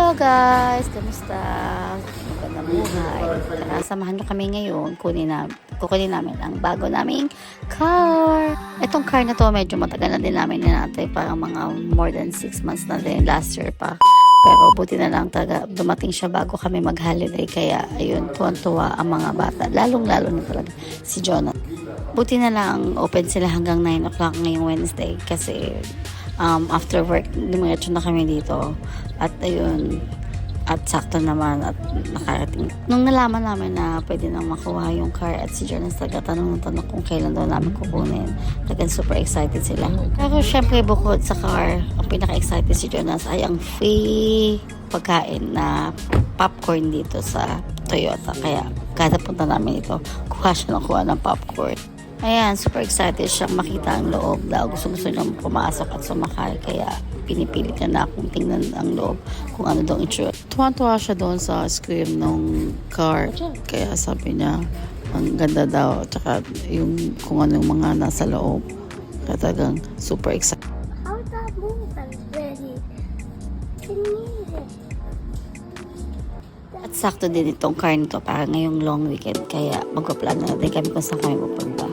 Hello guys! Kamusta? Magandang buhay. Tara, samahan nyo kami ngayon. Kukunin namin ang bago naming car. Itong car na to, medyo matagal na din namin natin. Parang mga more than 6 months na din. Last year pa. Pero buti na lang dumating siya bago kami mag-holiday. Kaya ayun, tuwan-tuwa ang mga bata. Lalong-lalo na talaga si Jonathan. Buti na lang open sila hanggang 9 o'clock ngayong Wednesday. Kasi after work, dumiretso na kami dito. At ayun, at sakto naman at nakarating. Nung nalaman namin na pwede nang makuha yung car at si Jonas tanong kung kailan daw namin kukunin. Talagang super excited sila. Pero syempre bukod sa car, ang pinaka-excited si Jonas ay ang free pagkain na popcorn dito sa Toyota. Kaya kada punta namin ito, kuha siya ng popcorn. Ayan, super excited siyang makita ang loob daw. Gusto niyang pumasok at sumakay. Kaya pinipilit niya na akong tingnan ang loob kung ano daw itsura. Tuwan-tuwa siya doon sa screen ng car. Kaya sabi niya, ang ganda daw. Tsaka yung kung ano yung mga nasa loob. Kaya talagang super excited. How that move and ready? Can you At sakto din itong car nito para ngayong long weekend. Kaya magpa-plan na din kami kung saan kami pupunta.